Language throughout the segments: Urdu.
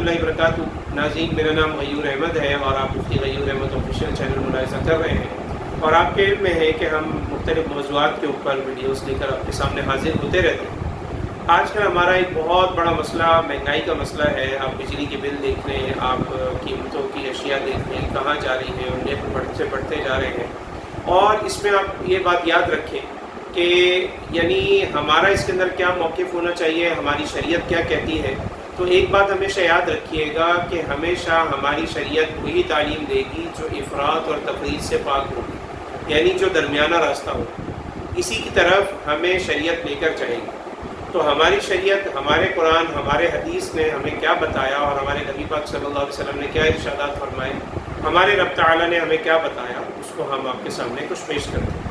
اللہ وبرکاتہ۔ ناظرین، میرا نام غیور احمد ہے اور آپ مفتی غیور احمد آفیشیل چینل ملاحظہ کر رہے ہیں، اور آپ کے علم میں ہے کہ ہم مختلف موضوعات کے اوپر ویڈیوز لے کر آپ کے سامنے حاضر ہوتے رہتے ہیں۔ آج کل ہمارا ایک بہت بڑا مسئلہ مہنگائی کا مسئلہ ہے۔ آپ بجلی کے بل دیکھ لیں، آپ قیمتوں کی اشیاء دیکھ لیں کہاں جا رہی ہیں، ان بڑھتے بڑھتے جا رہے ہیں۔ اور اس میں آپ یہ بات یاد رکھیں کہ یعنی ہمارا اس کے اندر کیا موقف ہونا چاہیے، ہماری شریعت کیا کہتی ہے۔ تو ایک بات ہمیشہ یاد رکھیے گا کہ ہمیشہ ہماری شریعت وہی تعلیم دے گی جو افراط اور تفریط سے پاک ہوگی، یعنی جو درمیانہ راستہ ہو، اسی کی طرف ہمیں شریعت لے کر چلے گی۔ تو ہماری شریعت، ہمارے قرآن، ہمارے حدیث نے ہمیں کیا بتایا اور ہمارے نبی پاک صلی اللہ علیہ وسلم نے کیا ارشادات فرمائے، ہمارے رب تعالیٰ نے ہمیں کیا بتایا، اس کو ہم آپ کے سامنے کچھ پیش کرتے ہیں۔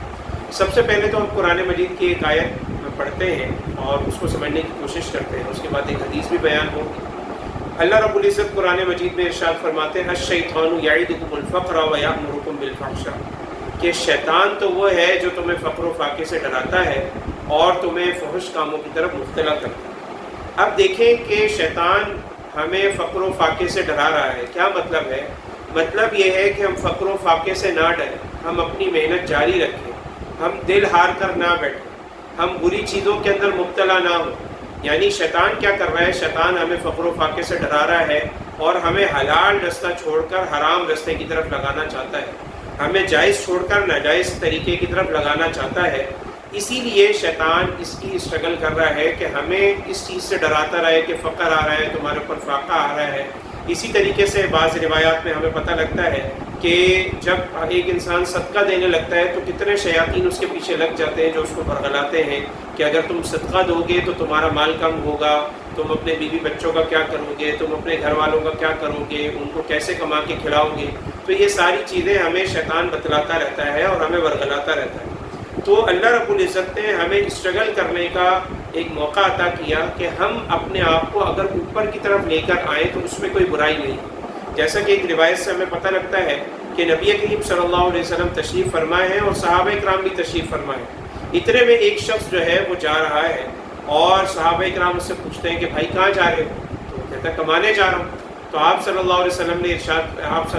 سب سے پہلے تو ہم قرآن مجید کی ایک آیت پڑھتے ہیں اور اس کو سمجھنے کی کوشش کرتے ہیں، اس کے بعد ایک حدیث بھی بیان ہوگی۔ اللہ رب العزت قرآن مجید میں ارشاد فرماتے ہیں الشیطان یعدکم الفقر ویأمرکم بالفحشاء، کہ شیطان تو وہ ہے جو تمہیں فقر و فاقے سے ڈراتا ہے اور تمہیں فحش کاموں کی طرف مبتلا کرتا ہے۔ اب دیکھیں کہ شیطان ہمیں فقر و فاقے سے ڈرا رہا ہے، کیا مطلب ہے؟ مطلب یہ ہے کہ ہم فقر و فاقے سے نہ ڈریں، ہم اپنی محنت جاری رکھیں، ہم دل ہار کر نہ بیٹھیں، ہم بری چیزوں کے اندر مبتلا نہ ہوں۔ یعنی شیطان کیا کر رہا ہے؟ شیطان ہمیں فقر و فاقے سے ڈرا رہا ہے اور ہمیں حلال رستہ چھوڑ کر حرام رستے کی طرف لگانا چاہتا ہے، ہمیں جائز چھوڑ کر ناجائز طریقے کی طرف لگانا چاہتا ہے۔ اسی لیے شیطان اس کی اسٹرگل کر رہا ہے کہ ہمیں اس چیز سے ڈراتا رہے کہ فقر آ رہا ہے، تمہارے اوپر فاقہ آ رہا ہے۔ اسی طریقے سے بعض روایات میں ہمیں پتہ لگتا ہے کہ جب ایک انسان صدقہ دینے لگتا ہے تو کتنے شیاطین اس کے پیچھے لگ جاتے ہیں جو اس کو برگلاتے ہیں کہ اگر تم صدقہ دو گے تو تمہارا مال کم ہوگا، تم اپنے بیوی بچوں کا کیا کرو گے، تم اپنے گھر والوں کا کیا کرو گے، ان کو کیسے کما کے کھلاؤ گے۔ تو یہ ساری چیزیں ہمیں شیطان بتلاتا رہتا ہے اور ہمیں ورگلاتا رہتا ہے۔ تو اللہ رب العزت نے ہمیں اسٹرگل کرنے کا ایک موقع عطا کیا کہ ہم اپنے آپ کو اگر اوپر کی طرف لے کر آئیں تو اس میں کوئی برائی نہیں۔ جیسا کہ ایک روایت سے ہمیں پتہ لگتا ہے کہ نبی کریم صلی اللہ علیہ وسلم تشریف فرمائے ہیں اور صحابہ کرام بھی تشریف فرمائے ہیں۔ اتنے میں ایک شخص جو ہے وہ جا رہا ہے اور صحابہ کرام اس سے پوچھتے ہیں کہ بھائی کہاں جا رہے ہو؟ تو وہ کہتا ہے کمانے جا رہا ہوں۔ تو آپ صلی اللہ علیہ وسلم نے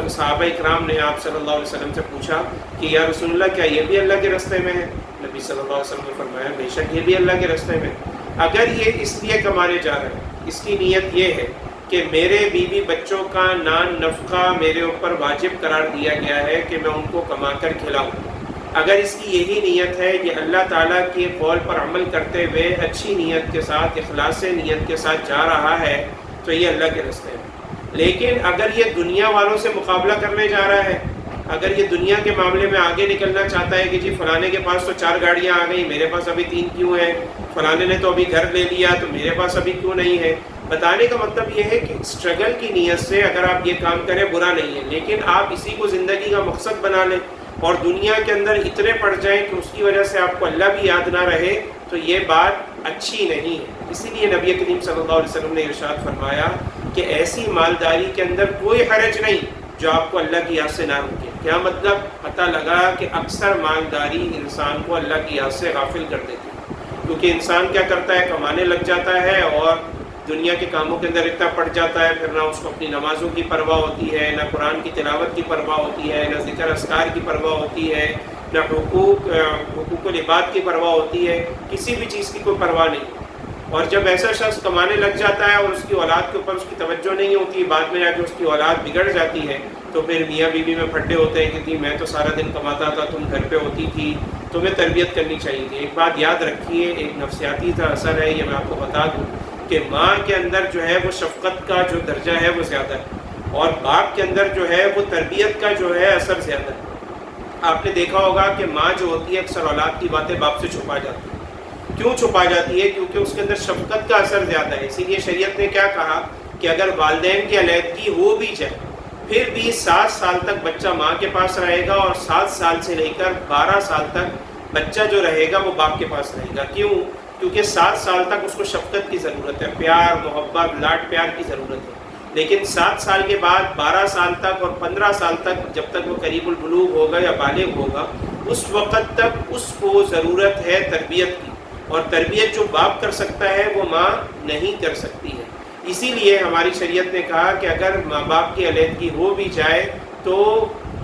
صحابہ کرام نے آپ صلی اللہ علیہ وسلم سے پوچھا کہ یا رسول اللہ کیا یہ بھی اللہ کے راستے میں ہے؟ نبی صلی اللہ علیہ وسلم نے فرمایا بے شک یہ بھی اللہ کے راستے میں۔ اگر یہ اس لیے کمانے جا رہا ہے، اس کی نیت یہ ہے کہ میرے بیوی بچوں کا نان نفقہ میرے اوپر واجب قرار دیا گیا ہے کہ میں ان کو کما کر کھلاؤں، اگر اس کی یہی نیت ہے کہ اللہ تعالیٰ کے قول پر عمل کرتے ہوئے اچھی نیت کے ساتھ، اخلاص نیت کے ساتھ جا رہا ہے تو یہ اللہ کے راستے میں۔ لیکن اگر یہ دنیا والوں سے مقابلہ کرنے جا رہا ہے، اگر یہ دنیا کے معاملے میں آگے نکلنا چاہتا ہے کہ جی فلانے کے پاس تو 4 گاڑیاں آ گئی، میرے پاس ابھی 3 کیوں ہیں، فلانے نے تو ابھی گھر لے لیا تو میرے پاس ابھی کیوں نہیں ہے، بتانے کا مطلب یہ ہے کہ اسٹرگل کی نیت سے اگر آپ یہ کام کریں برا نہیں ہے، لیکن آپ اسی کو زندگی کا مقصد بنا لیں اور دنیا کے اندر اتنے پڑ جائیں کہ اس کی وجہ سے آپ کو اللہ بھی یاد نہ رہے، تو یہ بات اچھی نہیں ہے۔ اسی لیے نبی کریم صلی اللہ علیہ وسلم نے ارشاد فرمایا کہ ایسی مالداری کے اندر کوئی حرج نہیں جو آپ کو اللہ کی یاد سے نہ روکے۔ کیا مطلب؟ پتہ لگا کہ اکثر مالداری انسان کو اللہ کی یاد سے غافل کر دیتی ہے، کیونکہ انسان کیا کرتا ہے، کمانے لگ جاتا ہے اور دنیا کے کاموں کے اندر اتنا پڑ جاتا ہے، پھر نہ اس کو اپنی نمازوں کی پرواہ ہوتی ہے، نہ قرآن کی تلاوت کی پرواہ ہوتی ہے، نہ ذکر اذکار کی پرواہ ہوتی ہے، نہ حقوق العباد کی پرواہ ہوتی ہے، کسی بھی چیز کی کوئی پرواہ نہیں۔ اور جب ایسا شخص کمانے لگ جاتا ہے اور اس کی اولاد کے اوپر اس کی توجہ نہیں ہوتی، بعد میں جا کے اس کی اولاد بگڑ جاتی ہے، تو پھر میاں بیوی میں پھڈے ہوتے ہیں کہ تھی میں تو سارا دن کماتا تھا، تم گھر پہ ہوتی تھی، تمہیں تربیت کرنی چاہیے تھی۔ ایک بات یاد رکھیے، ایک نفسیاتی سا اثر ہے، یہ میں آپ کو بتا دوں کہ ماں کے اندر جو ہے وہ شفقت کا جو درجہ ہے وہ زیادہ ہے، اور باپ کے اندر جو ہے وہ تربیت کا جو ہے اثر زیادہ ہے۔ آپ نے دیکھا ہوگا کہ ماں جو ہوتی ہے اکثر اولاد کی باتیں باپ سے چھپا جاتی ہے۔ کیوں چھپا جاتی ہے؟ کیونکہ اس کے اندر شفقت کا اثر زیادہ ہے۔ اسی لیے شریعت نے کیا کہا کہ اگر والدین کی علیحدگی ہو بھی جائے پھر بھی 7 سال تک بچہ ماں کے پاس رہے گا، اور 7 سال سے لے کر 12 سال تک بچہ جو رہے گا وہ باپ کے پاس رہے گا۔ کیوں؟ کیونکہ 7 سال تک اس کو شفقت کی ضرورت ہے، پیار، محبت، لاڈ پیار کی ضرورت ہے۔ لیکن 7 سال کے بعد 12 سال تک اور 15 سال تک جب تک وہ قریب البلوغ ہوگا یا بالغ ہوگا، اس وقت تک اس کو ضرورت ہے تربیت کی، اور تربیت جو باپ کر سکتا ہے وہ ماں نہیں کر سکتی ہے۔ اسی لیے ہماری شریعت نے کہا کہ اگر ماں باپ کی علیحدگی ہو بھی جائے تو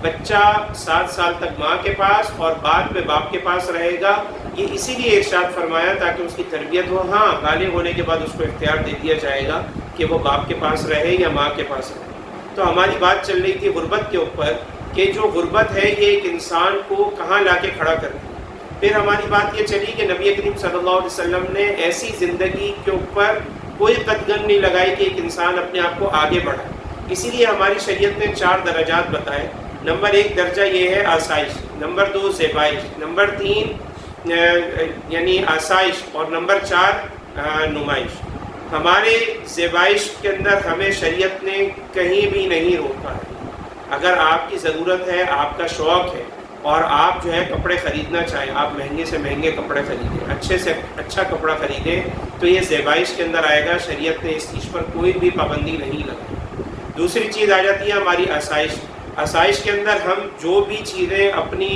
بچہ 7 سال تک ماں کے پاس اور بعد میں باپ کے پاس رہے گا. یہ اسی لیے ارشاد فرمایا تاکہ اس کی تربیت ہو. ہاں بالغ ہونے کے بعد اس کو اختیار دے دیا جائے گا کہ وہ باپ کے پاس رہے یا ماں کے پاس رہے. تو ہماری بات چل رہی تھی غربت کے اوپر کہ جو غربت ہے یہ ایک انسان کو کہاں لا کے کھڑا کرتی ہے. پھر ہماری بات یہ چلی کہ نبی کریم صلی اللہ علیہ وسلم نے ایسی زندگی کے اوپر کوئی قدغن نہیں لگائی کہ ایک انسان اپنے آپ کو آگے بڑھائے. اسی لیے ہماری شریعت نے 4 درجات بتائے. نمبر 1 درجہ یہ ہے آسائش، نمبر 2 زیبائش، نمبر 3 یعنی آسائش، اور نمبر 4 نمائش. ہمارے زیبائش کے اندر ہمیں شریعت نے کہیں بھی نہیں روکا ہے. اگر آپ کی ضرورت ہے، آپ کا شوق ہے اور آپ جو ہے کپڑے خریدنا چاہیں، آپ مہنگے سے مہنگے کپڑے خریدیں، اچھے سے اچھا کپڑا خریدیں، تو یہ زیبائش کے اندر آئے گا. شریعت نے اس چیز پر کوئی بھی پابندی نہیں لگائی. دوسری چیز آ جاتی ہے ہماری آسائش. آسائش کے اندر ہم جو بھی چیزیں اپنی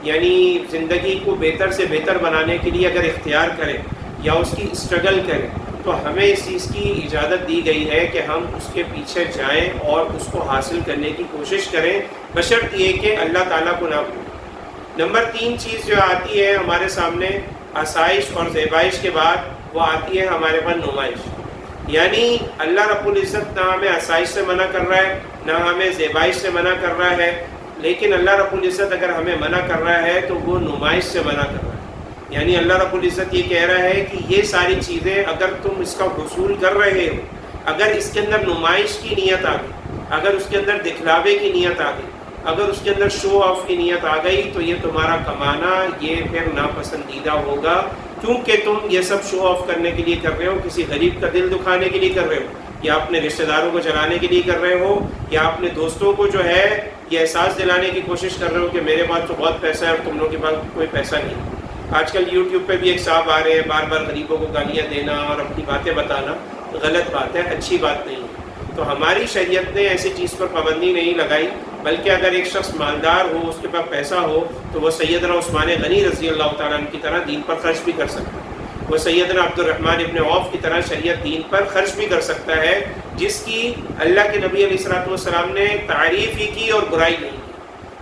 یعنی زندگی کو بہتر سے بہتر بنانے کے لیے اگر اختیار کریں یا اس کی اسٹرگل کریں تو ہمیں اس چیز کی اجازت دی گئی ہے کہ ہم اس کے پیچھے جائیں اور اس کو حاصل کرنے کی کوشش کریں، بشرط یہ کہ اللہ تعالیٰ کو نہ بھولیں. نمبر 3 چیز جو آتی ہے ہمارے سامنے آسائش اور زیبائش کے بعد، وہ آتی ہے ہمارے پاس نمائش. یعنی اللہ رب العزت نہ ہمیں آسائش سے منع کر رہا ہے نہ ہمیں زیبائش سے منع کر رہا ہے، لیکن اللہ رب العزت اگر ہمیں منع کر رہا ہے تو وہ نمائش سے منع کر رہا ہے. یعنی اللہ رب العزت یہ کہہ رہا ہے کہ یہ ساری چیزیں اگر تم اس کا حصول کر رہے ہو، اگر اس کے اندر نمائش کی نیت آ گئی، اگر اس کے اندر دکھلاوے کی نیت آ گئی، اگر اس کے اندر شو آف کی نیت آ گئی، تو یہ تمہارا کمانا یہ پھر ناپسندیدہ ہوگا، کیونکہ تم یہ سب شو آف کرنے کے لیے کر رہے ہو، کسی غریب کا دل دکھانے کے لیے کر رہے ہو، یا اپنے رشتہ داروں کو چلانے کے لیے کر رہے ہو، یا اپنے دوستوں کو جو ہے یہ احساس دلانے کی کوشش کر رہے ہو کہ میرے پاس تو بہت پیسہ ہے اور تم لوگوں کے پاس کوئی پیسہ نہیں. آج کل یوٹیوب پہ بھی ایک صاحب آ رہے ہیں بار بار غریبوں کو گالیاں دینا اور اپنی باتیں بتانا. غلط بات ہے، اچھی بات نہیں ہے. تو ہماری شریعت نے ایسی چیز پر پابندی نہیں لگائی، بلکہ اگر ایک شخص مالدار ہو، اس کے پاس پیسہ ہو، تو وہ سیدنا عثمان غنی رضی اللہ تعالیٰ عنہ کی طرح دین پر خرچ بھی کر سکتا ہے. وہ سیدنا عبد الرحمن ابن عوف کی طرح شریعت دین پر خرچ بھی کر سکتا ہے، جس کی اللہ کے نبی علیہ الصلوۃ والسلام نے تعریف ہی کی اور برائی نہیں کی.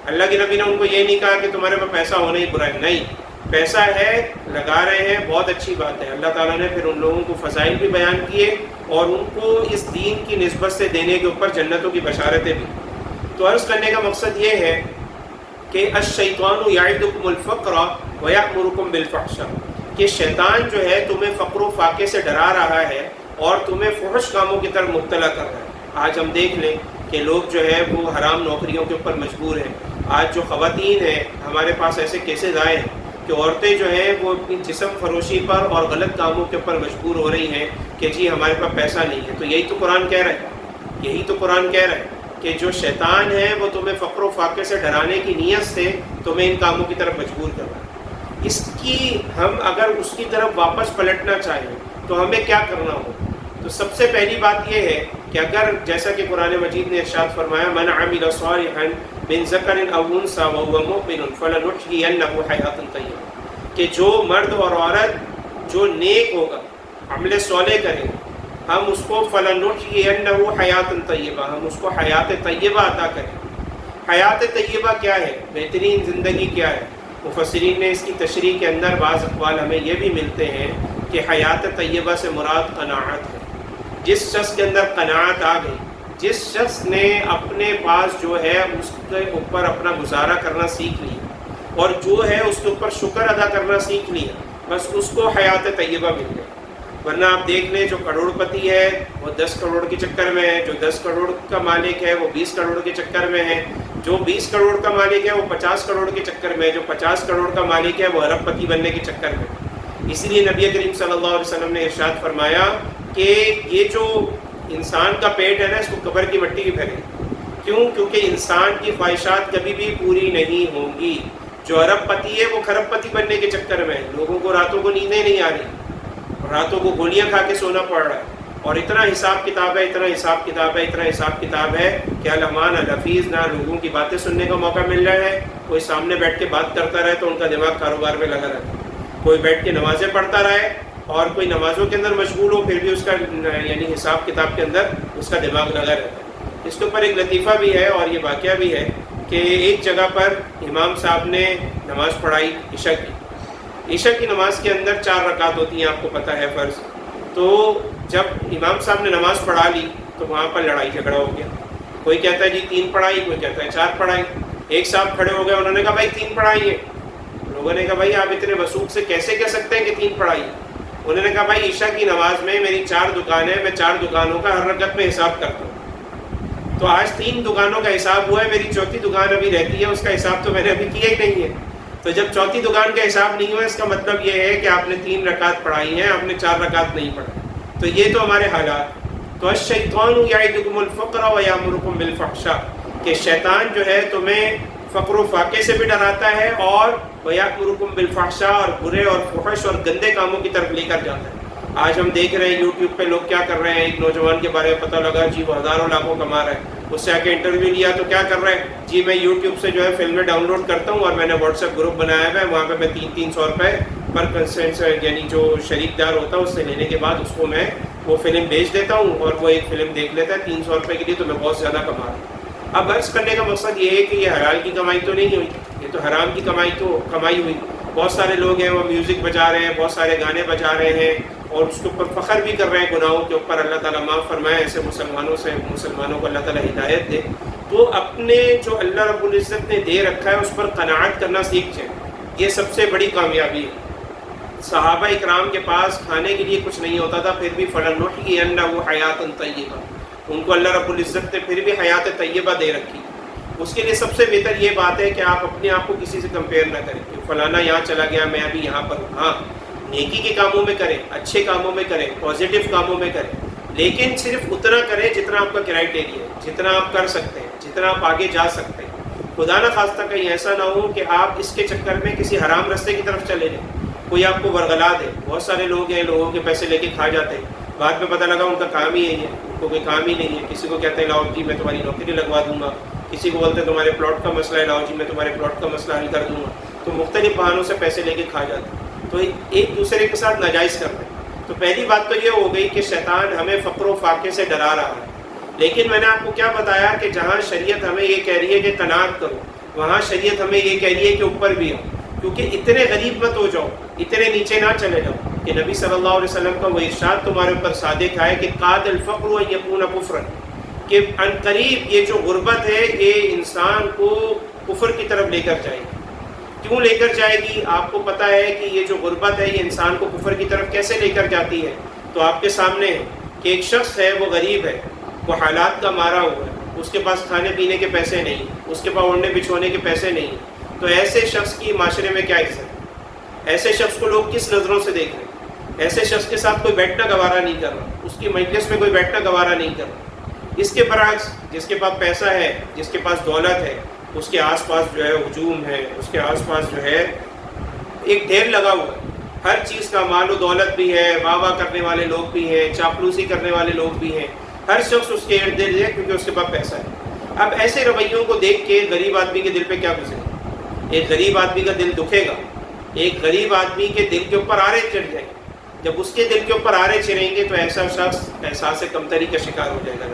اللہ کے نبی نے ان کو یہ نہیں کہا کہ تمہارے پاس پیسہ ہونا ہی برائی نہیں، پیسہ ہے، لگا رہے ہیں، بہت اچھی بات ہے. اللہ تعالیٰ نے پھر ان لوگوں کو فضائل بھی بیان کیے اور ان کو اس دین کی نسبت سے دینے کے اوپر جنتوں کی بشارتیں بھی. تو عرض کرنے کا مقصد یہ ہے کہ الشیطان یعدکم الفقر ویأمرکم بالفحشاء، کہ شیطان جو ہے تمہیں فقر و فاقے سے ڈرا رہا ہے اور تمہیں فحش کاموں کی طرف مبتلا کر رہا ہے. آج ہم دیکھ لیں کہ لوگ جو ہے وہ حرام نوکریوں کے اوپر مجبور ہیں. آج جو خواتین ہیں، ہمارے پاس ایسے کیسز آئے ہیں کہ عورتیں جو ہیں وہ اپنی جسم فروشی پر اور غلط کاموں کے اوپر مجبور ہو رہی ہیں کہ جی ہمارے پاس پیسہ نہیں ہے. تو یہی تو قرآن کہہ رہا ہے، یہی تو قرآن کہہ رہا ہے کہ جو شیطان ہے وہ تمہیں فقر و فاقے سے ڈرانے کی نیت سے تمہیں ان کاموں کی طرف مجبور کر رہا ہے. اس کی ہم اگر اس کی طرف واپس پلٹنا چاہیں تو ہمیں کیا کرنا ہو؟ تو سب سے پہلی بات یہ ہے کہ اگر جیسا کہ قرآن مجید نے ارشاد فرمایا من عمل صالحا من ذکر او انثى وهو مؤمن فلنحيينه حیاۃ طیبہ، کہ جو مرد اور عورت جو نیک ہوگا، عمل صالح کرے، ہم اس کو فلنحيينه حیاۃ طیبہ، ہم اس کو حیات طیبہ عطا کریں. حیات طیبہ کیا ہے؟ بہترین زندگی کیا ہے؟ مفسرین نے اس کی تشریح کے اندر بعض اقوال ہمیں یہ بھی ملتے ہیں کہ حیات طیبہ سے مراد قناعت ہے. جس شخص کے اندر قناعت آ گئی، جس شخص نے اپنے پاس جو ہے اس کے اوپر اپنا گزارا کرنا سیکھ لیا اور جو ہے اس کے اوپر شکر ادا کرنا سیکھ لیا، بس اس کو حیات طیبہ مل گئی. ورنہ آپ دیکھ لیں جو کروڑ پتی ہے وہ 10 کروڑ کے چکر میں ہے، جو 10 کروڑ کا مالک ہے وہ 20 کروڑ کے چکر میں ہے، جو 20 کروڑ کا مالک ہے وہ 50 کروڑ کے چکر میں ہے، جو 50 کروڑ کا مالک ہے وہ ارب پتی بننے کے چکر میں. اس لیے نبی کریم صلی اللہ علیہ وسلم نے ارشاد فرمایا کہ یہ جو انسان کا پیٹ ہے نا، اس کو قبر کی مٹی بھی بھرے. کیوں؟ کیونکہ انسان کی خواہشات کبھی بھی پوری نہیں ہوں گی. جو ارب پتی ہے وہ کھرب پتی بننے کے چکر میں ہے. لوگوں کو راتوں کو نیندیں نہیں آ رہی، راتوں کو گولیاں کھا کے سونا پڑ رہا ہے، اور اتنا حساب کتاب ہے، اتنا حساب کتاب ہے، اتنا حساب کتاب ہے کہ الرحمن الحفیظ نہ لوگوں کی باتیں سننے کا موقع مل رہا ہے. کوئی سامنے بیٹھ کے بات کرتا رہے تو ان کا دماغ کاروبار میں لگا رہتا ہے، کوئی بیٹھ کے نمازیں پڑھتا رہے اور کوئی نمازوں کے اندر مشغول ہو پھر بھی اس کا یعنی حساب کتاب کے اندر اس کا دماغ لگا رہتا ہے۔ اس کے اوپر ایک لطیفہ بھی ہے اور یہ واقعہ بھی ہے کہ ایک جگہ پر امام صاحب نے نماز پڑھائی عشاء کی۔ عشاء کی نماز کے اندر 4 رکعت ہوتی ہیں، آپ کو پتہ ہے فرض۔ تو جب امام صاحب نے نماز پڑھا لی تو وہاں پر لڑائی جھگڑا ہو گیا، کوئی کہتا ہے جی 3 پڑھائی، کوئی کہتا ہے 4 پڑھائی۔ ایک صاحب کھڑے ہو گئے، انہوں نے کہا بھائی 3 پڑھائی ہے۔ لوگوں نے کہا بھائی آپ اتنے وثوق سے کیسے کہہ سکتے ہیں کہ 3 پڑھائی ہے؟ انہوں نے کہا بھائی عشاء کی نماز میں میری 4 دکانیں ہیں، میں 4 دکانوں کا ہر رکعت میں حساب کرتا ہوں۔ تو آج 3 دکانوں کا حساب ہوا ہے، میری 4تھی دکان ابھی رہتی ہے، اس کا حساب تو میں نے ابھی کیا ہی نہیں ہے۔ تو جب 4تھی دکان کا حساب نہیں ہوا، اس کا مطلب یہ ہے کہ آپ نے 3 رکعت پڑھائی ہیں، آپ نے 4 رکعت نہیں پڑھائی۔ تو یہ تو ہمارے حالات۔ تو الشیطان یعدکم الفقر ویامرکم بالفحشاء، کہ شیطان جو ہے تمہیں فقر و فاقے سے بھی ڈراتا ہے اور ویامرکم بالفحشاء، اور برے اور فحش اور گندے کاموں کی طرف لے کر جاتا ہے۔ آج ہم دیکھ رہے ہیں یوٹیوب پہ لوگ کیا کر رہے ہیں۔ ایک نوجوان کے بارے میں پتہ لگا جی وہ ہزاروں لاکھوں کما رہا ہے، اس سے آ کے انٹرویو لیا تو کیا کر رہے ہیں جی میں یوٹیوب سے جو ہے فلمیں ڈاؤن لوڈ کرتا ہوں اور میں نے واٹس ایپ گروپ بنایا ہوا ہے، وہاں پہ میں 300 روپے پر کنسنٹ یعنی جو شریک دار ہوتا ہے اس سے لینے کے بعد اس کو میں وہ فلم بھیج دیتا ہوں اور وہ ایک فلم دیکھ لیتا ہے 300 روپے کے لیے، تو میں بہت زیادہ کما رہا ہوں۔ اب عرض کرنے کا مقصد یہ ہے کہ یہ حلال کی کمائی تو نہیں ہوئی، یہ تو حرام کی کمائی ہوئی۔ بہت سارے لوگ ہیں وہ میوزک بجا رہے ہیں، بہت سارے گانے بجا رہے ہیں اور اس کے اوپر فخر بھی کر رہے ہیں گناہوں کے اوپر۔ اللہ تعالیٰ معاف فرمائے ایسے مسلمانوں کو اللہ تعالیٰ ہدایت دے۔ تو اپنے جو اللہ رب العزت نے دے رکھا ہے اس پر قناعت کرنا سیکھ جائیں، یہ سب سے بڑی کامیابی ہے۔ صحابہ اکرام کے پاس کھانے کے لیے کچھ نہیں ہوتا تھا، پھر بھی فَلَنُحْيِيَنَّهُ حَيَاةً طَيِّبَةً، ان کو اللہ رب العزت نے پھر بھی حیات طیبہ دے رکھی۔ اس کے لیے سب سے بہتر یہ بات ہے کہ آپ اپنے آپ کو کسی سے کمپیئر نہ کریں کہ فلانا یہاں چلا گیا میں ابھی یہاں پر ہوں۔ ہاں نیکی کے کاموں میں کریں، اچھے کاموں میں کریں، پازیٹیو کاموں میں کریں، لیکن صرف اتنا کریں جتنا آپ کا کرائٹیریا ہے، جتنا آپ کر سکتے ہیں، جتنا آپ آگے جا سکتے ہیں۔ خدا نہ خواستہ کہیں ایسا نہ ہو کہ آپ اس کے چکر میں کسی حرام راستے کی طرف چلے جائیں، کوئی آپ کو ورغلا دے۔ بہت سارے لوگ ہیں لوگوں کے پیسے لے کے کھا جاتے ہیں، بعد میں پتہ لگا ان کا کام ہی یہی ہے، ان کو کوئی کام ہی نہیں ہے۔ کسی کو کہتے ہیں لاؤ جی میں تمہاری نوکری لگوا دوں گا، کسی کو بولتے ہیں تمہارے پلاٹ کا مسئلہ ہے، لاؤ جی میں تمہارے پلاٹ کا مسئلہ حل کر دوں گا۔ تو مختلف بہانوں سے پیسے لے کے کھا جاتے ہیں، تو ایک دوسرے کے ساتھ ناجائز کر رہے ہیں۔ تو پہلی بات تو یہ ہو گئی کہ شیطان ہمیں فقر و فاقے سے ڈرا رہا ہے، لیکن میں نے آپ کو کیا بتایا کہ جہاں شریعت ہمیں یہ کہہ رہی ہے کہ قناعت کرو، وہاں شریعت ہمیں یہ کہہ رہی ہے کہ اوپر بھی ہو، کیونکہ اتنے غریب مت ہو جاؤ، اتنے نیچے نہ چلے جاؤ۔ کہ نبی صلی اللہ علیہ وسلم کا وہ ارشاد تمہارے اوپر صادق ہے کہ قاد الفقر ان یکون کفرا، کہ عنقریب یہ جو غربت ہے یہ انسان کو کفر کی طرف لے کر جائے گی۔ کیوں لے کر جائے گی؟ آپ کو پتہ ہے کہ یہ جو غربت ہے یہ انسان کو کفر کی طرف کیسے لے کر جاتی ہے؟ تو آپ کے سامنے ہے کہ ایک شخص ہے وہ غریب ہے، وہ حالات کا مارا ہوا ہے، اس کے پاس کھانے پینے کے پیسے نہیں، اس کے پاس اوڑھنے بچھونے کے پیسے نہیں، تو ایسے شخص کی معاشرے میں کیا عزت ہے؟ ایسے شخص کو لوگ کس نظروں سے دیکھ رہے ہیں؟ ایسے شخص کے ساتھ کوئی بیٹھنا گوارا نہیں کر رہا، اس کی مجلس میں کوئی بیٹھنا گوارا نہیں کر رہا۔ اس کے برعکس جس کے پاس پیسہ ہے، جس کے پاس دولت ہے، اس کے آس پاس جو ہے ہجوم ہے، اس کے آس پاس جو ہے ایک ڈھیر لگا ہوا ہے، ہر چیز کا مال و دولت بھی ہے، واہ واہ کرنے والے لوگ بھی ہیں، چاپلوسی کرنے والے لوگ بھی ہیں، ہر شخص اس کے ارد گرد ہے کیونکہ اس کے پاس پیسہ ہے۔ اب ایسے رویوں کو دیکھ کے غریب آدمی کے دل پہ کیا گزرے گا؟ ایک غریب آدمی کا دل دکھے گا، ایک غریب آدمی کے دل کے اوپر آرے چڑھ جائیں گے۔ جب اس کے دل کے اوپر آرے چڑھیں گے تو ایسا شخص احساس کمتری کا شکار ہو جائے گا،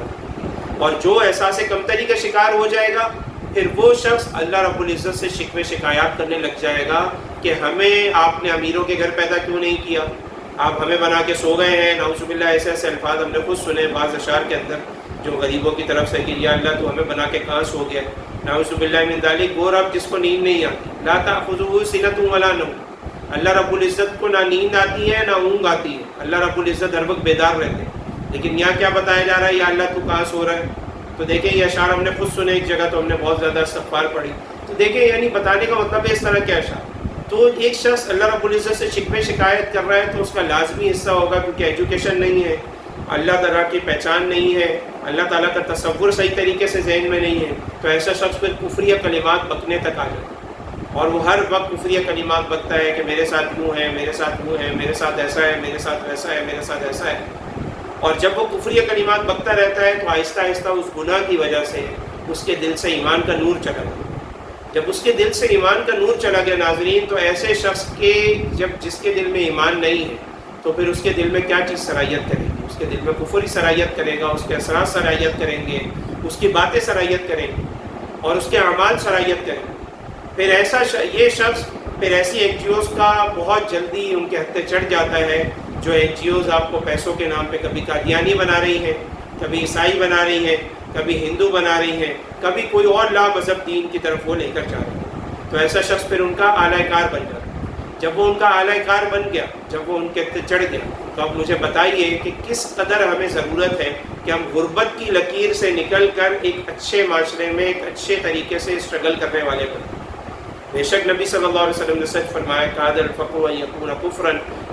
اور جو احساس کمتری کا شکار ہو جائے گا پھر وہ شخص اللہ رب العزت سے شکوے شکایات کرنے لگ جائے گا کہ ہمیں آپ نے امیروں کے گھر پیدا کیوں نہیں کیا، آپ ہمیں بنا کے سو گئے ہیں۔ نعوذ باللہ ایسے ایسے الفاظ ہم نے خود سنے بعض اشعار کے اندر جو غریبوں کی طرف سے کہ یا اللہ تو ہمیں بنا کے کہاں سو گیا۔ نعوذ باللہ من ذالک، وہ رب جس کو نیند نہیں آتی، لا تأخذہ سنۃ ولا نوم، اللہ رب العزت کو نہ نیند آتی ہے نہ اونگ آتی ہے، اللہ رب العزت ہر وقت بیدار رہتے ہیں، لیکن یہاں کیا بتایا جا رہا ہے یا اللہ تو کہاں سو رہا ہے؟ تو دیکھیں یہ اشعار ہم نے خود سنے ایک جگہ، تو ہم نے بہت زیادہ استغفار پڑھی۔ تو دیکھیں یعنی بتانے کا مطلب ہے اس طرح کے اشعار۔ تو ایک شخص اللہ رب العزت سے شکوے شکایت کر رہا ہے تو اس کا لازمی حصہ ہوگا، کیونکہ ایجوکیشن نہیں ہے، اللہ تعالیٰ کی پہچان نہیں ہے، اللہ تعالیٰ کا تصور صحیح طریقے سے ذہن میں نہیں ہے، تو ایسا شخص پھر کفریہ کلمات بکنے تک آ جائے، اور وہ ہر وقت کفریہ کلمات بکتا ہے کہ میرے ساتھ یوں ہے، میرے ساتھ یوں ہے، میرے ساتھ ایسا ہے، میرے ساتھ ویسا ہے، میرے ساتھ ایسا ہے۔ اور جب وہ کفریہ کلمات بکتا رہتا ہے تو آہستہ آہستہ اس گناہ کی وجہ سے اس کے دل سے ایمان کا نور چلا گیا۔ جب اس کے دل سے ایمان کا نور چلا گیا ناظرین، تو ایسے شخص کے جس کے دل میں ایمان نہیں ہے تو پھر اس کے دل میں کیا چیز سرایت کرے گی؟ اس کے دل میں کفر ہی سرایت کرے گا، اس کے اثرات سرایت کریں گے، اس کی باتیں سرایت کریں گے اور اس کے اعمال سرایت کریں گے۔ پھر یہ شخص پھر ایسی این جی اوز کا بہت جلدی ان کے ہتھے چڑھ جاتا ہے، جو این جی اوز آپ کو پیسوں کے نام پہ کبھی قادیانی بنا رہی ہیں، کبھی عیسائی بنا رہی ہیں، کبھی ہندو بنا رہی ہیں، کبھی کوئی اور لا مذہب دین کی طرف وہ لے کر جا رہے ہیں۔ تو ایسا شخص پھر ان کا اعلی کار بن جاتا ہے۔ جب وہ ان کا اعلی کار بن گیا، جب وہ ان کے ہتھے چڑھ گیا، تو اب مجھے بتائیے کہ کس قدر ہمیں ضرورت ہے کہ ہم غربت کی لکیر سے نکل کر ایک اچھے معاشرے میں ایک اچھے طریقے سے اسٹرگل کرنے والے بنیں۔ بے شک نبی صلی اللہ علیہ وسلم نے سچ فرمایا قاد الفقر ان یکون کفرا،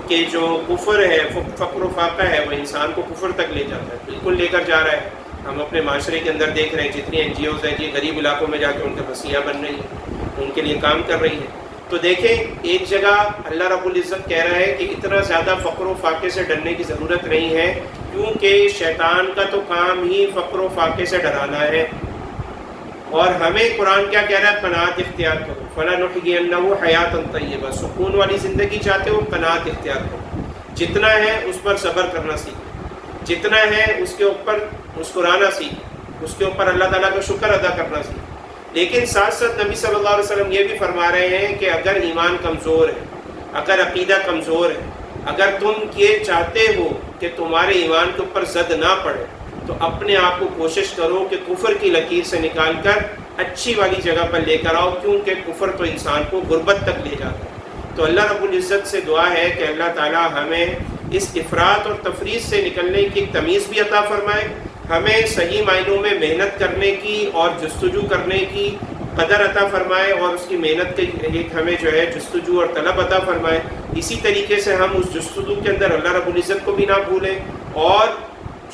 کہ جو کفر ہے، فقر و فاقہ ہے، وہ انسان کو کفر تک لے جاتا ہے، بالکل لے کر جا رہا ہے۔ ہم اپنے معاشرے کے اندر دیکھ رہے ہیں جتنی این جی اوز ہیں یہ غریب علاقوں میں جا کے ان کا مسیحا بن رہی ہیں، ان کے لیے کام کر رہی ہیں۔ تو دیکھیں ایک جگہ اللہ رب العزت کہہ رہا ہے کہ اتنا زیادہ فقر و فاقے سے ڈرنے کی ضرورت نہیں ہے، کیونکہ شیطان کا تو کام ہی فقر و فاقے سے ڈرانا ہے۔ اور ہمیں قرآن کیا کہہ رہا ہے؟ قناعت اختیار کرو، فَلَنُحْيِيَنَّهُ حَيَاةً طَيِّبَةً، سکون والی زندگی چاہتے ہو قناعت اختیار کرو، جتنا ہے اس پر صبر کرنا سیکھو، جتنا ہے اس کے اوپر مسکرانا سیکھو، اس کے اوپر اللہ تعالیٰ کا شکر ادا کرنا سیکھو۔ لیکن ساتھ ساتھ نبی صلی اللہ علیہ وسلم یہ بھی فرما رہے ہیں کہ اگر ایمان کمزور ہے، اگر عقیدہ کمزور ہے، اگر تم یہ چاہتے ہو کہ تمہارے ایمان کے اوپر زد نہ پڑے، تو اپنے آپ کو کوشش کرو کہ کفر کی لکیر سے نکال کر اچھی والی جگہ پر لے کر آؤ، کیونکہ کفر تو انسان کو غربت تک لے جاتا ہے۔ تو اللہ رب العزت سے دعا ہے کہ اللہ تعالیٰ ہمیں اس افراط اور تفریط سے نکلنے کی تمیز بھی عطا فرمائے، ہمیں صحیح معنوں میں محنت کرنے کی اور جستجو کرنے کی قدر عطا فرمائے، اور اس کی محنت کے ایک ہمیں جو ہے جستجو اور طلب عطا فرمائے۔ اسی طریقے سے ہم اس جستجو کے اندر اللہ رب العزت کو بھی نہ بھولیں، اور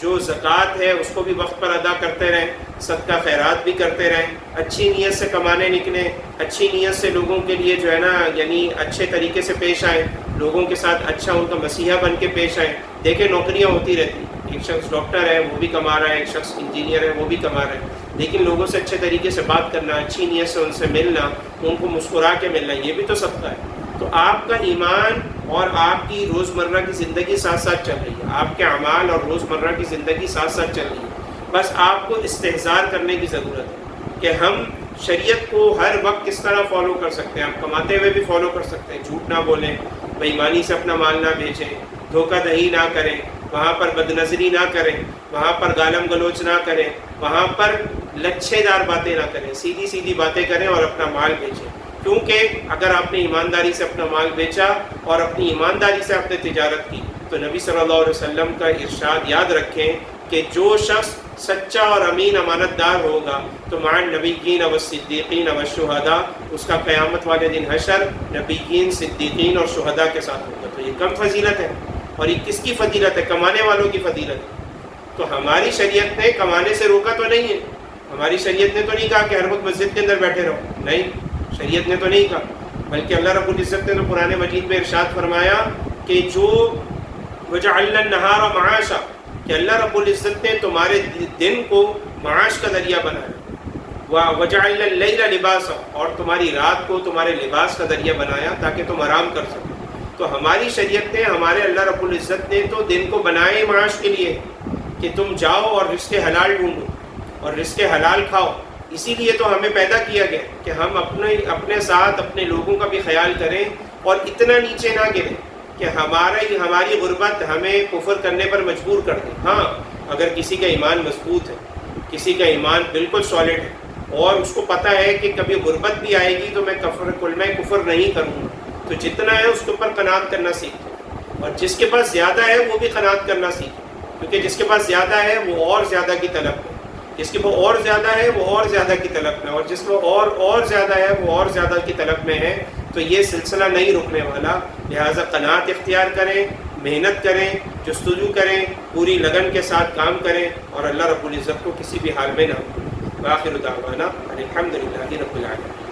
جو زکوٰۃ ہے اس کو بھی وقت پر ادا کرتے رہیں، صدقہ خیرات بھی کرتے رہیں، اچھی نیت سے کمانے نکلیں، اچھی نیت سے لوگوں کے لیے جو ہے نا یعنی اچھے طریقے سے پیش آئیں، لوگوں کے ساتھ اچھا ان کا مسیحا بن کے پیش آئیں۔ دیکھیں نوکریاں ہوتی رہتی ہیں، ایک شخص ڈاکٹر ہے وہ بھی کما رہا ہے، ایک شخص انجینئر ہے وہ بھی کما رہا ہے، لیکن لوگوں سے اچھے طریقے سے بات کرنا، اچھی نیت سے ان سے ملنا، ان کو مسکرا کے ملنا، یہ بھی تو صدقہ ہے۔ تو آپ کا ایمان اور آپ کی روزمرہ کی زندگی ساتھ ساتھ چل رہی ہے، آپ کے اعمال اور روزمرہ کی زندگی ساتھ ساتھ چل رہی ہے، بس آپ کو استحضار کرنے کی ضرورت ہے کہ ہم شریعت کو ہر وقت کس طرح فالو کر سکتے ہیں۔ آپ کماتے ہوئے بھی فالو کر سکتے ہیں، جھوٹ نہ بولیں، بے ایمانی سے اپنا مال نہ بیچیں، دھوکہ دہی نہ کریں، وہاں پر بد نظری نہ کریں، وہاں پر گالم گلوچ نہ کریں، وہاں پر لچھے دار باتیں نہ کریں، سیدھی سیدھی باتیں کریں اور اپنا مال بیچیں، کیونکہ اگر آپ نے ایمانداری سے اپنا مال بیچا اور اپنی ایمانداری سے آپ نے تجارت کی، تو نبی صلی اللہ علیہ وسلم کا ارشاد یاد رکھیں کہ جو شخص سچا اور امین امانت دار ہوگا تو مع النبیین والصدیقین والشہداء، اس کا قیامت والے دن حشر نبیین، صدیقین اور شہداء کے ساتھ ہوگا۔ تو یہ کم فضیلت ہے، اور یہ کس کی فضیلت ہے؟ کمانے والوں کی فضیلت ہے۔ تو ہماری شریعت نے کمانے سے روکا تو نہیں ہے، ہماری شریعت نے تو نہیں کہا کہ ہر وقت مسجد کے اندر بیٹھے رہو، نہیں، شریعت نے تو نہیں کہا، بلکہ اللہ رب العزت نے تو قرآن مجید میں ارشاد فرمایا کہ جو وجعلنا النہار معاشا، کہ اللہ رب العزت نے تمہارے دن کو معاش کا ذریعہ بنایا، وجعلنا اللیل لباسا، اور تمہاری رات کو تمہارے لباس کا ذریعہ بنایا تاکہ تم آرام کر سکو۔ تو ہماری شریعت نے، ہمارے اللہ رب العزت نے تو دن کو بنائے معاش کے لیے کہ تم جاؤ اور رزق حلال ڈھونڈو اور رزق حلال کھاؤ۔ اسی لیے تو ہمیں پیدا کیا گیا کہ ہم اپنے ساتھ اپنے لوگوں کا بھی خیال کریں اور اتنا نیچے نہ گریں کہ ہماری غربت ہمیں کفر کرنے پر مجبور کر دے۔ ہاں، اگر کسی کا ایمان مضبوط ہے، کسی کا ایمان بالکل سالڈ ہے اور اس کو پتہ ہے کہ کبھی غربت بھی آئے گی تو میں کفر نہیں کروں گا، تو جتنا ہے اس کے اوپر قناعت کرنا سیکھیں، اور جس کے پاس زیادہ ہے وہ بھی قناعت کرنا سیکھیں، کیونکہ جس کے پاس زیادہ ہے وہ اور زیادہ کی طلب میں، جس کے پاس اور زیادہ ہے وہ اور زیادہ کی طلب میں، اور جس کو اور زیادہ ہے وہ اور زیادہ کی طلب میں ہے۔ تو یہ سلسلہ نہیں رکنے والا، لہٰذا قناعت اختیار کریں، محنت کریں، جستجو کریں، پوری لگن کے ساتھ کام کریں، اور اللہ رب العزت کو کسی بھی حال میں نہ بھولیں۔ وآخر دعوانا الحمد للہ رب العالمین۔